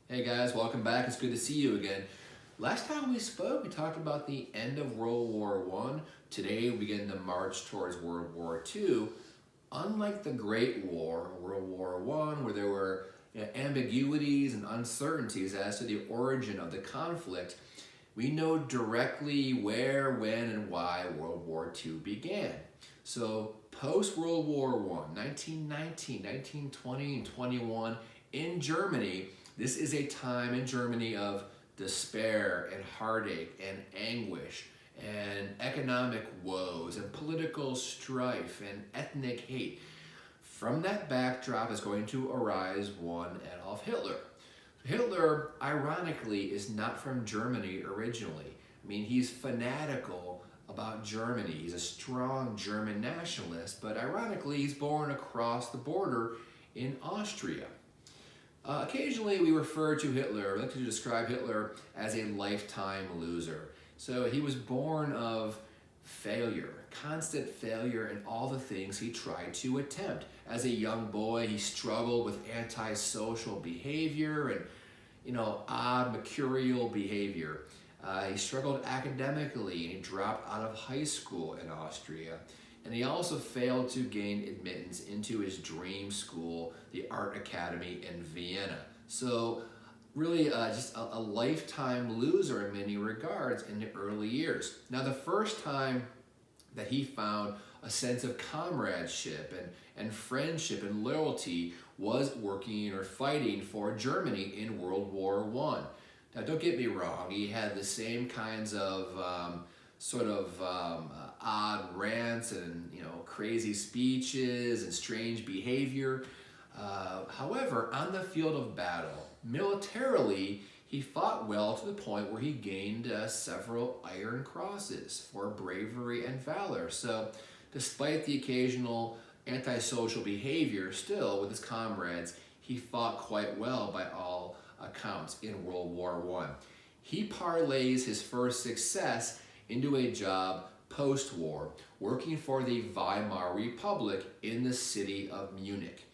Hey guys, welcome back. It's good to see you again. Last time we spoke, we talked about the end of World War I. Today we begin the march towards World War II. Unlike the Great War, World War I, where there were ambiguities and uncertainties as to the origin of the conflict, we know directly where, when, and why World War II began. So post-World War I, 1919, 1920, and 21, in Germany, this is a time in Germany of despair and heartache and anguish and economic woes and political strife and ethnic hate. From that backdrop is going to arise one Adolf Hitler. Hitler, ironically, is not from Germany originally. I mean, he's fanatical about Germany. He's a strong German nationalist, but ironically, he's born across the border in Austria. Occasionally, we refer to Hitler, we like to describe Hitler as a lifetime loser. So he was born of failure, constant failure in all the things he tried to attempt. As a young boy, he struggled with antisocial behavior and, odd mercurial behavior. He struggled academically and he dropped out of high school in Austria. And he also failed to gain admittance into his dream school, the Art Academy in Vienna. So really just a lifetime loser in many regards in the early years. Now the first time that he found a sense of comradeship and friendship and loyalty was working or fighting for Germany in World War I. Now don't get me wrong, he had the same kinds of odd rants and crazy speeches and strange behavior. However, on the field of battle, militarily, he fought well to the point where he gained several Iron Crosses for bravery and valor. So, despite the occasional antisocial behavior, still with his comrades, he fought quite well by all accounts in World War I. He parlays his first success into a job post-war, working for the Weimar Republic in the city of Munich.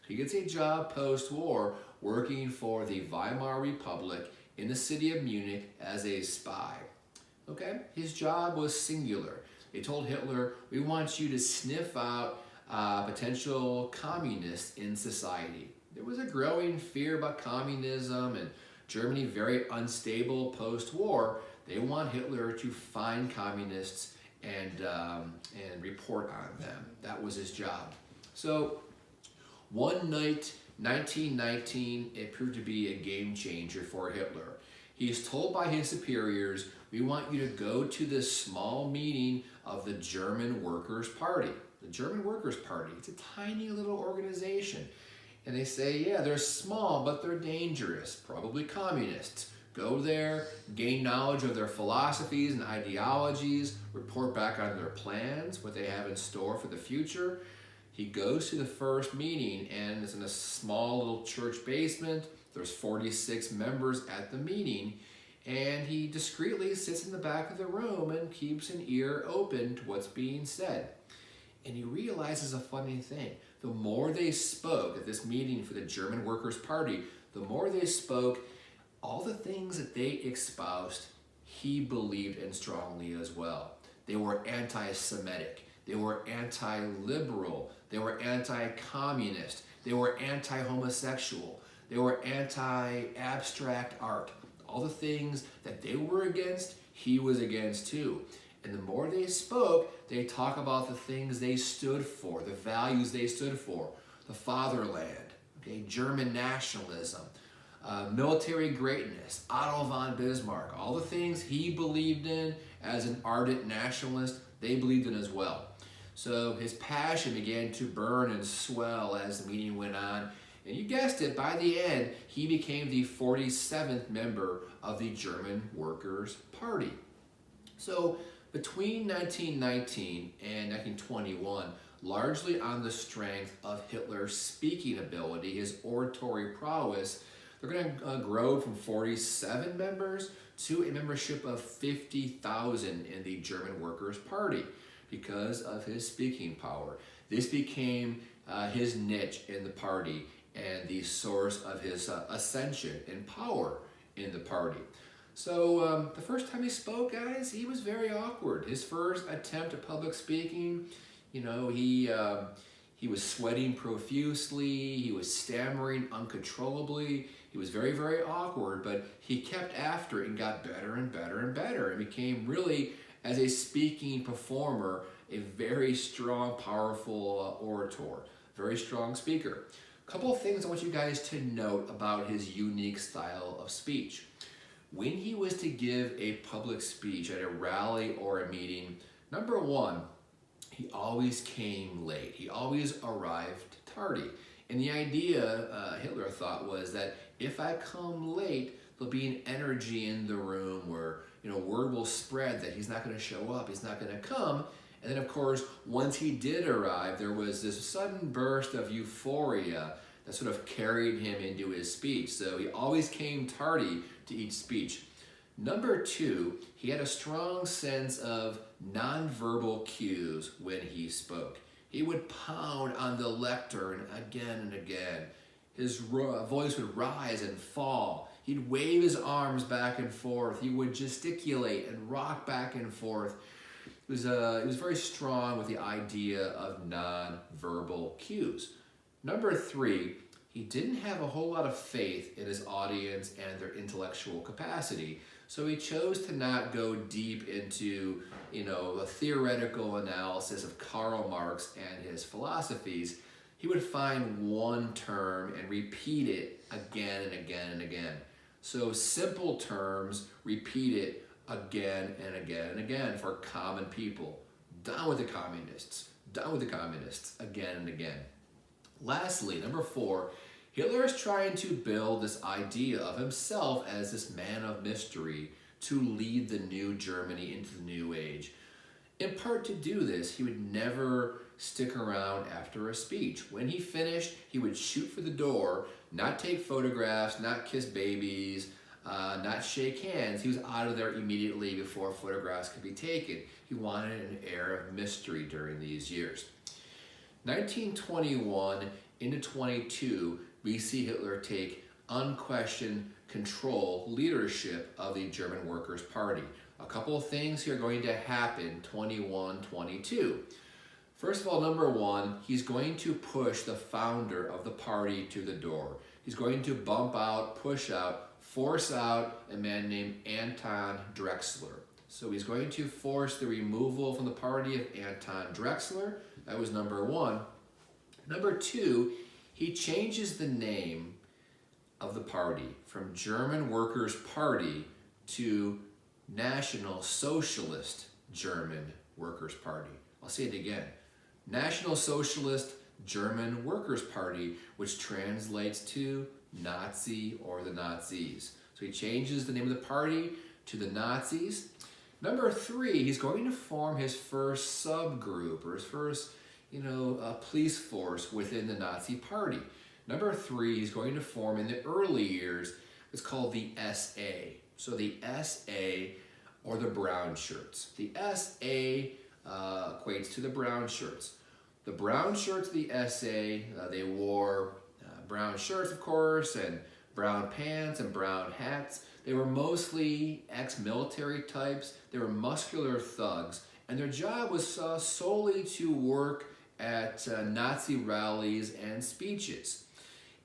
He gets a job post-war working for the Weimar Republic in the city of Munich as a spy. Okay, his job was singular. They told Hitler, we want you to sniff out potential communists in society. There was a growing fear about communism and Germany very unstable post-war. They want Hitler to find communists and report on them. That was his job. So one night, 1919, it proved to be a game changer for Hitler. He is told by his superiors, we want you to go to this small meeting of the German Workers' Party. The German Workers' Party, it's a tiny little organization. And they say, yeah, they're small, but they're dangerous, probably communists. Go there, gain knowledge of their philosophies and ideologies, report back on their plans, what they have in store for the future. He goes to the first meeting and it's in a small little church basement. There's 46 members at the meeting and he discreetly sits in the back of the room and keeps an ear open to what's being said. And he realizes a funny thing. The more they spoke at this meeting for the German Workers' Party, the more they spoke, all the things that they espoused, he believed in strongly as well. They were anti-Semitic, they were anti-liberal, they were anti-communist, they were anti-homosexual, they were anti-abstract art. All the things that they were against, he was against too. And the more they spoke, they talk about the things they stood for, the values they stood for, the fatherland, okay, German nationalism, military greatness, Otto von Bismarck, all the things he believed in as an ardent nationalist, they believed in as well. So his passion began to burn and swell as the meeting went on. And you guessed it, by the end, he became the 47th member of the German Workers' Party. So between 1919 and 1921, largely on the strength of Hitler's speaking ability, his oratory prowess, they're going to grow from 47 members to a membership of 50,000 in the German Workers' Party because of his speaking power. This became his niche in the party, and the source of his ascension and power in the party. So the first time he spoke, guys, he was very awkward. His first attempt at public speaking, you know, he was sweating profusely, he was stammering uncontrollably, he was very, very awkward, but he kept after it and got better and better and better and became really, as a speaking performer, a very strong, powerful orator, very strong speaker. A couple of things I want you guys to note about his unique style of speech. When he was to give a public speech at a rally or a meeting, number one, he always came late. He always arrived tardy. And the idea, Hitler thought, was that if I come late, there'll be an energy in the room where, you know, word will spread that he's not going to show up, he's not going to come. And then, of course, once he did arrive, there was this sudden burst of euphoria that sort of carried him into his speech. So he always came tardy to each speech. Number two, he had a strong sense of nonverbal cues when he spoke. He would pound on the lectern again and again. His voice would rise and fall. He'd wave his arms back and forth. He would gesticulate and rock back and forth. He was very strong with the idea of nonverbal cues. Number three, he didn't have a whole lot of faith in his audience and their intellectual capacity. So he chose to not go deep into, you know, a theoretical analysis of Karl Marx and his philosophies. He would find one term and repeat it again and again and again. So simple terms, repeat it again and again and again for common people. Down with the communists, down with the communists, again and again. Lastly, number four, Hitler is trying to build this idea of himself as this man of mystery to lead the new Germany into the new age. In part to do this, he would never stick around after a speech. When he finished, he would shoot for the door, not take photographs, not kiss babies, not shake hands. He was out of there immediately before photographs could be taken. He wanted an air of mystery during these years. 1921 into 22, we see Hitler take unquestioned control, leadership of the German Workers' Party. A couple of things here are going to happen 21-22. First of all, number one, he's going to push the founder of the party to the door. He's going to bump out, push out, force out a man named Anton Drexler. So he's going to force the removal from the party of Anton Drexler. That was number one. Number two, he changes the name of the party from German Workers' Party to National Socialist German Workers' Party. I'll say it again. National Socialist German Workers' Party, which translates to Nazi or the Nazis. So he changes the name of the party to the Nazis. Number three, he's going to form his first subgroup or his first, police force within the Nazi party. Number three, he's going to form in the early years, it's called the SA. So the SA, or the brown shirts. The SA equates to the brown shirts. The brown shirts of the SA, they wore brown shirts, of course, and brown pants and brown hats. They were mostly ex-military types. They were muscular thugs, and their job was solely to work at Nazi rallies and speeches.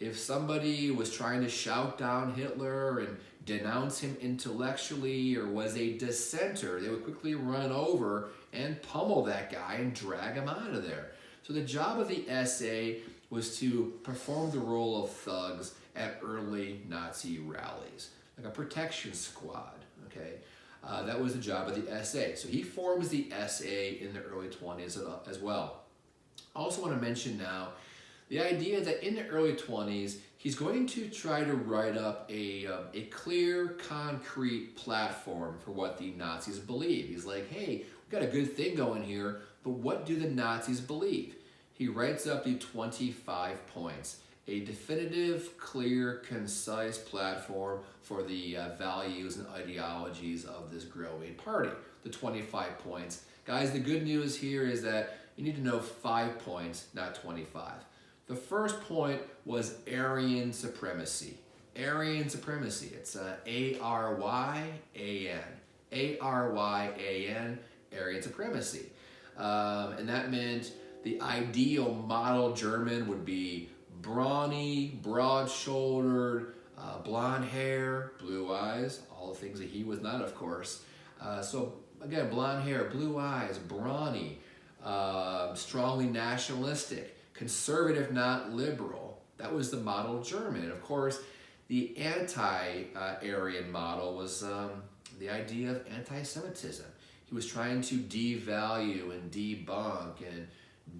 If somebody was trying to shout down Hitler and denounce him intellectually or was a dissenter, they would quickly run over and pummel that guy and drag him out of there. So the job of the SA was to perform the role of thugs at early Nazi rallies, like a protection squad, okay? That was the job of the SA. So he forms the SA in the early 20s as well. I also want to mention now the idea that in the early 20s, he's going to try to write up a clear, concrete platform for what the Nazis believe. He's like, hey, we've got a good thing going here, but what do the Nazis believe? He writes up the 25 points, a definitive, clear, concise platform for the values and ideologies of this growing party. The 25 points. Guys, the good news here is that you need to know 5 points, not 25. The first point was Aryan supremacy. Aryan supremacy. It's A-R-Y-A-N. A-R-Y-A-N, Aryan supremacy. And that meant the ideal model German would be brawny, broad-shouldered, blonde hair, blue eyes, all the things that he was not, of course. So again, blonde hair, blue eyes, brawny, strongly nationalistic, conservative, not liberal. That was the model German. And of course, the anti-Aryan model was the idea of anti-Semitism. He was trying to devalue and debunk and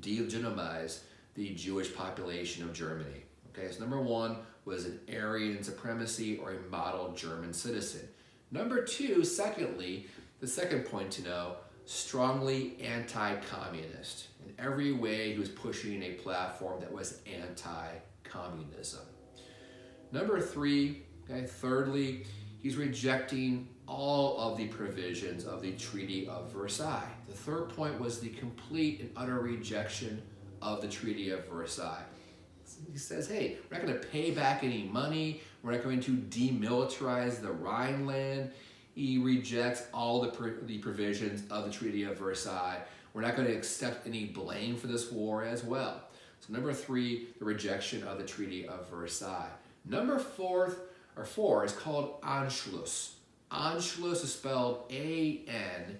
delegitimize the Jewish population of Germany. Okay, so number one was an Aryan supremacy or a model German citizen. Number two, secondly, the second point to know, strongly anti-communist. In every way, he was pushing a platform that was anti-communism. Number three, okay, thirdly, he's rejecting all of the provisions of the Treaty of Versailles. The third point was the complete and utter rejection of the Treaty of Versailles. He says, hey, we're not going to pay back any money. We're not going to demilitarize the Rhineland. He rejects all the provisions of the Treaty of Versailles. We're not going to accept any blame for this war as well. So number three, the rejection of the Treaty of Versailles. Number four is called Anschluss. Anschluss is spelled A-N-S-C-H-L-U-S-S.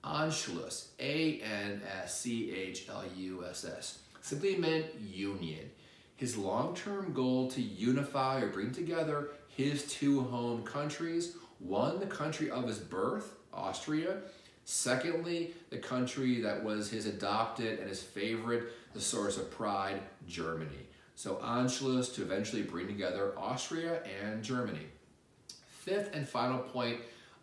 Anschluss, A-N-S-C-H-L-U-S-S. Simply meant union. His long-term goal to unify or bring together his two home countries. One, the country of his birth, Austria. Secondly, the country that was his adopted and his favorite, the source of pride, Germany. So Anschluss to eventually bring together Austria and Germany. Fifth and final point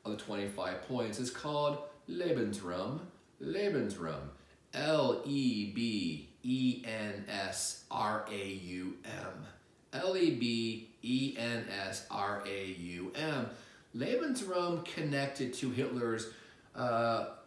of the 25 points is called Lebensraum. Lebensraum. L-E-B-E-N-S-R-A-U-M. L-E-B-E-N-S-R-A-U-M. Lebensraum connected to Hitler's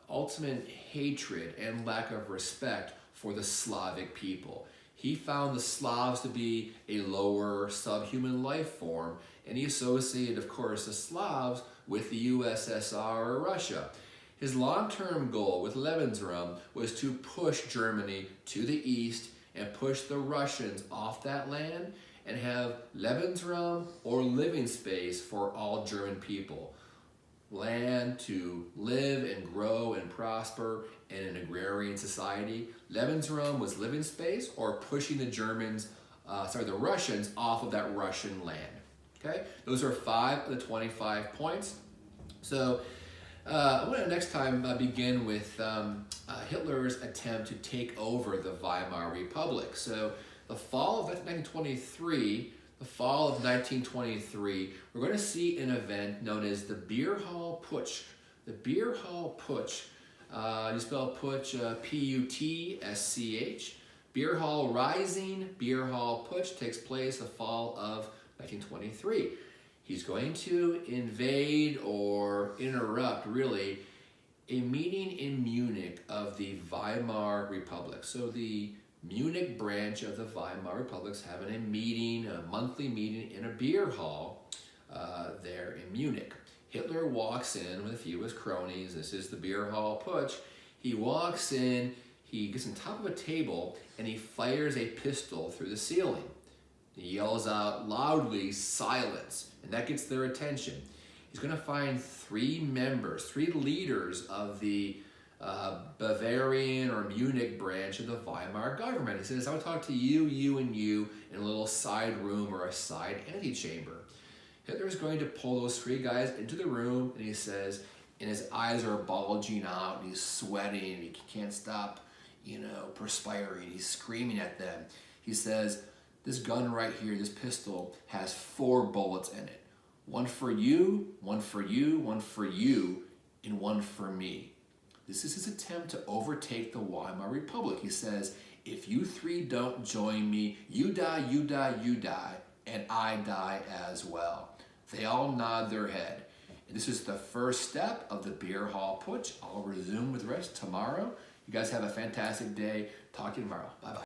ultimate hatred and lack of respect for the Slavic people. He found the Slavs to be a lower subhuman life form, and he associated, of course, the Slavs with the USSR or Russia. His long-term goal with Lebensraum was to push Germany to the east and push the Russians off that land and have Lebensraum or living space for all German people. Land to live and grow and prosper in an agrarian society. Lebensraum was living space or pushing the the Russians off of that Russian land. Okay, those are 5 of the 25 points. So I want to next time begin with Hitler's attempt to take over the Weimar Republic. So the fall of 1923, we're going to see an event known as the Beer Hall Putsch. The Beer Hall Putsch, you spell Putsch P-U-T-S-C-H. Beer Hall Rising, Beer Hall Putsch takes place the fall of 1923. He's going to invade or interrupt, really, a meeting in Munich of the Weimar Republic. So the Munich branch of the Weimar Republic's having a meeting, a monthly meeting in a beer hall there in Munich. Hitler walks in with a few of his cronies. This is the Beer Hall Putsch. He walks in, he gets on top of a table, and he fires a pistol through the ceiling. He yells out loudly, "Silence!" and that gets their attention. He's going to find 3 leaders of the Bavarian or Munich branch of the Weimar government. He says, "I will talk to you, you, and you in a little side room or a side antechamber." Hitler's going to pull those 3 guys into the room, and he says, and his eyes are bulging out, and he's sweating, and he can't stop, perspiring. He's screaming at them. He says, "This gun right here, this pistol, has 4 bullets in it. 1 for you, 1 for you, 1 for you, and 1 for me." This is his attempt to overtake the Weimar Republic. He says, "If you 3 don't join me, you die, you die, you die, and I die as well." They all nod their head. And this is the first step of the Beer Hall Putsch. I'll resume with the rest tomorrow. You guys have a fantastic day. Talk to you tomorrow. Bye-bye.